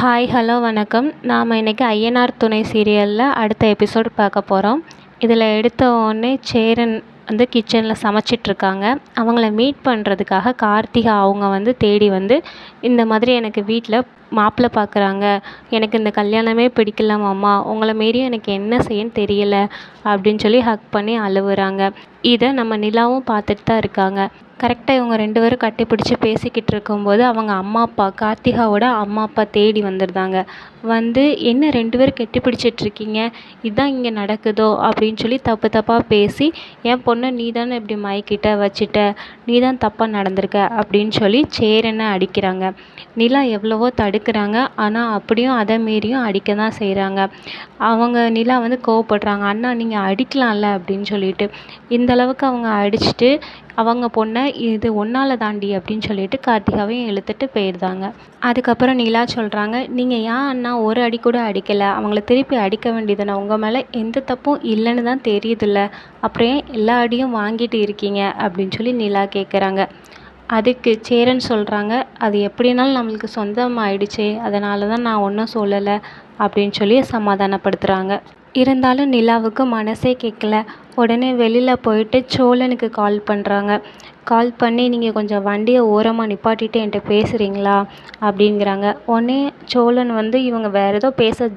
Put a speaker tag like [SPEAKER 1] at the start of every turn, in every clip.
[SPEAKER 1] Hi hello வணக்கம். நாம் இன்றைக்கி ஐயனார் துணை சீரியலில் அடுத்த எபிசோடு பார்க்க போகிறோம். இதில் எடுத்த உடனே சேரன் வந்து கிச்சனில் சமைச்சிட்ருக்காங்க. அவங்கள மீட் பண்ணுறதுக்காக கார்த்திகா அவங்க வந்து தேடி வந்து இந்த மாதிரி எனக்கு வீட்டில் மாப்பிள்ளை பார்க்குறாங்க, எனக்கு இந்த கல்யாணமே பிடிக்கல மாமா, உங்களை மாரியும் எனக்கு என்ன செய்யன்னு தெரியல அப்படின்னு சொல்லி ஹக் பண்ணி அழுவுறாங்க. இதை நம்ம நிலாவும் பார்த்துட்டு தான் இருக்காங்க. கரெக்டாக இவங்க 2 பேரும் கட்டி பிடிச்சி பேசிக்கிட்டு இருக்கும்போது அவங்க அம்மா அப்பா கார்த்திகாவோட அம்மா அப்பா தேடி வந்துடுறாங்க. வந்து என்ன 2 பேரும் கட்டி பிடிச்சிட்ருக்கீங்க, இதுதான் இங்கே நடக்குதோ அப்படின்னு சொல்லி தப்பு தப்பாக பேசி என் பொண்ணை நீ தானே இப்படி மயக்கிட்ட வச்சுட்ட, நீ தான் தப்பாக நடந்திருக்க அப்படின்னு சொல்லி சேரனை அடிக்கிறாங்க. நிலா எவ்வளவோ தடுக்கிறாங்க, ஆனால் அப்படியும் அதை மீறியும் அடிக்க தான் செய்கிறாங்க. அவங்க நிலா வந்து கோவப்படுறாங்க, அண்ணா நீங்கள் அடிக்கலாம்ல அப்படின்னு சொல்லிட்டு. இந்த அளவுக்கு அவங்க அடிச்சுட்டு அவங்க பொண்ணை இது ஒன்றால் தாண்டி அப்படின்னு சொல்லிட்டு கார்த்திகாவையும் இழுத்துட்டு போயிடுறாங்க. அதுக்கப்புறம் நிலா சொல்கிறாங்க, நீங்கள் ஏன் அண்ணா ஒரு அடி கூட அடிக்கலை, அவங்கள திருப்பி அடிக்க வேண்டியதுண்ணா, உங்கள் மேலே எந்த தப்பும் இல்லைன்னு தான் தெரியுதுல்ல, அப்புறம் ஏன் எல்லா அடியும் வாங்கிட்டு இருக்கீங்க அப்படின்னு சொல்லி நிலா கேட்குறாங்க. அதுக்கு சேரன் சொல்கிறாங்க, அது எப்படினாலும் நம்மளுக்கு சொந்தமாயிடுச்சே, அதனால தான் நான் ஒன்றும் சொல்லலை அப்படின்னு சொல்லி சமாதானப்படுத்துகிறாங்க. இருந்தாலும் நிலாவுக்கு மனசே கேட்கல. உடனே வெளியில் போயிட்டு சோழனுக்கு கால் பண்ணுறாங்க. கால் பண்ணி நீங்கள் கொஞ்சம் வண்டியை ஓரமாக நிப்பாட்டிட்டு என்கிட்ட பேசுகிறீங்களா அப்படிங்கிறாங்க. உடனே சோழன் வந்து இவங்க வேறு ஏதோ பேச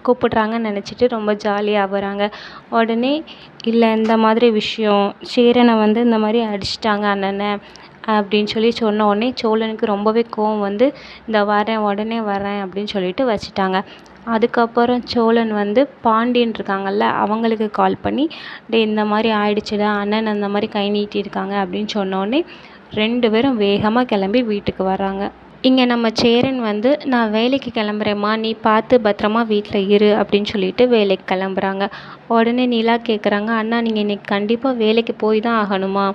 [SPEAKER 1] கூப்பிட்றாங்கன்னு நினச்சிட்டு ரொம்ப ஜாலியாக ஆகுறாங்க. உடனே இல்லை இந்த மாதிரி விஷயம், சேரனை வந்து இந்த மாதிரி அடிச்சிட்டாங்க அண்ணனை அப்படின்னு சொல்லி சொன்ன உடனே சோழனுக்கு ரொம்பவே கோவம் வந்து இந்த வரேன் உடனே வரேன் அப்படின்னு சொல்லிட்டு வச்சுட்டாங்க. அதுக்கப்புறம் சோழன் வந்து பாண்டியன் இருக்காங்கல்ல அவங்களுக்கு கால் பண்ணி டே இந்த மாதிரி ஆயிடுச்சுடா, அண்ணன் அந்த மாதிரி கை நீட்டியிருக்காங்க அப்படின்னு சொன்னோடனே 2 பேரும் வேகமாக கிளம்பி வீட்டுக்கு வராங்க. இங்கே நம்ம சேரன் வந்து நான் வேலைக்கு கிளம்புறேம்மா, நீ பார்த்து பத்திரமா வீட்டில் இரு அப்படின்னு சொல்லிட்டு வேலைக்கு கிளம்புறாங்க. உடனே நிலா கேட்குறாங்க, அண்ணா நீங்கள் இன்றைக்கி கண்டிப்பாக வேலைக்கு போய் தான் ஆகணுமா,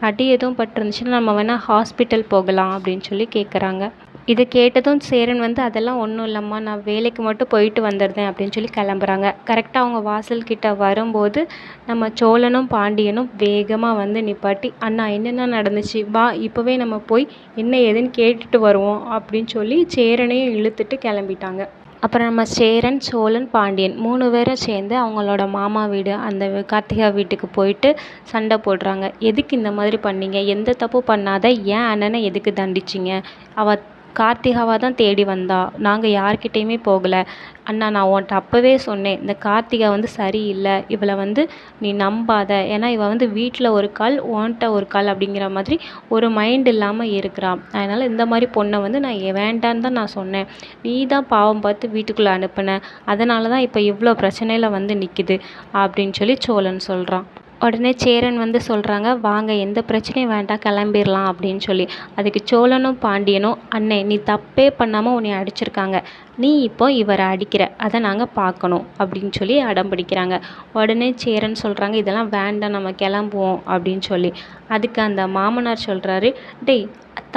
[SPEAKER 1] அடி எதுவும் பட்டிருந்துச்சுன்னா நம்ம வேணால் ஹாஸ்பிட்டல் போகலாம் அப்படின்னு சொல்லி கேட்குறாங்க. இதை கேட்டதும் சேரன் வந்து அதெல்லாம் ஒன்றும் இல்லைம்மா, நான் வேலைக்கு மட்டும் போயிட்டு வந்துடுறேன் அப்படின்னு சொல்லி கிளம்புறாங்க. கரெக்டாக அவங்க வாசல்கிட்ட வரும்போது நம்ம சோழனும் பாண்டியனும் வேகமாக வந்து நிப்பாட்டி அண்ணா என்னென்ன நடந்துச்சு, வா இப்போவே நம்ம போய் என்ன ஏதுன்னு கேட்டுட்டு வருவோம் அப்படின்னு சொல்லி சேரனையும் இழுத்துட்டு கிளம்பிட்டாங்க. அப்புறம் நம்ம சேரன் சோழன் பாண்டியன் 3 பேரும் சேர்ந்து அவங்களோட மாமா வீடு அந்த கார்த்திகா வீட்டுக்கு போயிட்டு சண்டை போடுறாங்க. எதுக்கு இந்த மாதிரி பண்ணீங்க, எந்த தப்பு பண்ணாத ஏன் அண்ணனை எதுக்கு தண்டிச்சிங்க, அவள் கார்த்திகாவாக தான் தேடி வந்தா, நாங்கள் யார்கிட்டேயுமே போகலை அண்ணா, நான் உன்கிட்ட அப்போவே சொன்னேன் இந்த கார்த்திகா வந்து சரியில்லை, இவளை வந்து நீ நம்பாத, ஏன்னா இவள் வந்து வீட்டில் ஒரு கால் உன்கிட்ட ஒரு கால் அப்படிங்கிற மாதிரி ஒரு மைண்ட் இல்லாமல் இருக்கிறான், அதனால் இந்த மாதிரி பொண்ணை வந்து நான் வேண்டான்னு தான் நான் சொன்னேன், நீ தான் பாவம் பார்த்து வீட்டுக்குள்ளே அனுப்புன, அதனால தான் இப்போ இவ்வளோ பிரச்சனையில் வந்து நிற்கிது அப்படின்னு சொல்லி சோழன் சொல்கிறான். உடனே சேரன் வந்து சொல்கிறாங்க, வாங்க எந்த பிரச்சனையும் வேண்டாம் கிளம்பிடலாம் அப்படின்னு சொல்லி. அதுக்கு சோழனும் பாண்டியனும் அண்ணே நீ தப்பே பண்ணாமல் உன்னை அடிச்சிருக்காங்க, நீ இப்போ இவரை அடிக்கிற, அதை நாங்கள் பார்க்கணும் அப்படின்னு சொல்லி அடம் பிடிக்கிறாங்க. உடனே சேரன் சொல்கிறாங்க, இதெல்லாம் வேண்டாம் நம்ம கிளம்புவோம் அப்படின்னு சொல்லி. அதுக்கு அந்த மாமனார் சொல்கிறாரு, டேய்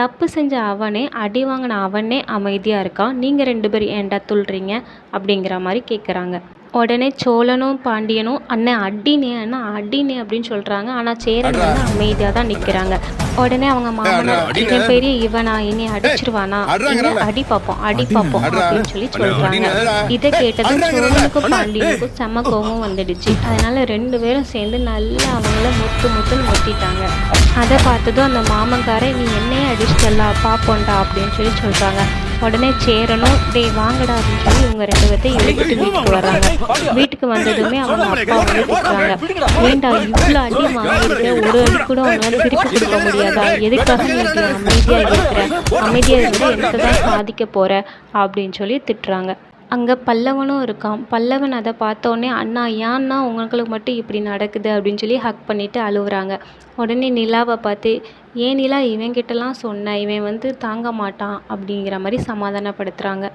[SPEAKER 1] தப்பு செஞ்ச அவனே அடி வாங்கின அவனே அமைதியாக இருக்கான், நீங்கள் 2 பேர் ஏன்டா துள்ளுறீங்க அப்படிங்கிற மாதிரி கேட்குறாங்க. உடனே சோழனும் பாண்டியனும் அண்ணன் அடினே அண்ணா அடினே அப்படின்னு சொல்கிறாங்க. ஆனால் சேரன் வந்து அமைதியாக தான் நிற்கிறாங்க. உடனே அவங்க மாமனார் இவன் பெரிய இவனா இனி அடிச்சிருவானா, அடி பார்ப்போம் அப்படின்னு சொல்லி சொல்கிறாங்க. இதை கேட்டதும் சோழனுக்கும் பாண்டியனுக்கும் செம்ம கோபம் வந்துடுச்சு. அதனால 2 பேரும் சேர்ந்து நல்லா அவங்கள முத்துன்னு முத்திட்டாங்க. அதை பார்த்ததும் அந்த மாமன்காரை நீ என்னையே அடிச்சிட்டலாம் பார்ப்போண்டா அப்படின்னு சொல்லி சொல்கிறாங்க. உடனே சேரனும் டேய் வாங்கடா அப்படின்னு சொல்லி இவங்க 2 பேர்த்தையும் இழுத்துட்டு வீட்டுக்கு வர்றாங்க. வீட்டுக்கு வந்ததுமே அவங்க அப்பா வந்து திட்டுறாங்க, ஏண்டா இவ்வளோ அடி வாங்கியிருக்க, ஒரு அடி கூட அவங்களால திருப்பி கொடுக்க முடியாதா, எதுக்காக நீ இப்படி அமைதியாக இருக்கிற, அமைதியாக இருந்து எனக்கு தான் சாதிக்க போகிற அப்படின்னு சொல்லி திட்டுறாங்க. அங்கே பல்லவனும் இருக்கான். பல்லவன் அதை பார்த்தோன்னே அண்ணா ஏன்னா உங்களுக்கு மட்டும் இப்படி நடக்குது அப்படின்னு சொல்லி ஹக் பண்ணிவிட்டு அழுகுறாங்க. உடனே நிலாவை பார்த்து ஏன் நிலா இவன்கிட்டலாம் சொன்ன, இவன் வந்து தாங்க மாட்டான் அப்படிங்கிற மாதிரி சமாதானப்படுத்துகிறாங்க.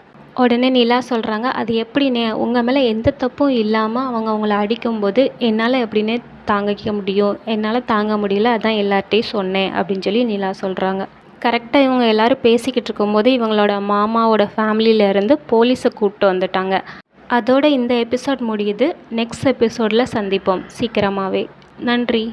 [SPEAKER 1] உடனே நிலா சொல்கிறாங்க, அது எப்படின்னே உங்கள் மேலே எந்த தப்பும் இல்லாமல் அவங்கள அடிக்கும்போது என்னால் எப்படின்னே தாங்கிக்க முடியும், என்னால் தாங்க முடியல, அதான் எல்லார்ட்டையும் சொன்னேன் அப்படின்னு சொல்லி நிலா சொல்கிறாங்க. கரெக்டாக இவங்க எல்லோரும் பேசிக்கிட்டு இருக்கும்போது இவங்களோட மாமாவோட ஃபேமிலியிலேருந்து போலீஸை கூப்பிட்டு வந்துட்டாங்க. அதோட இந்த எபிசோட் முடியுது. நெக்ஸ்ட் எபிசோடில் சந்திப்போம் சீக்கிரமாகவே. நன்றி.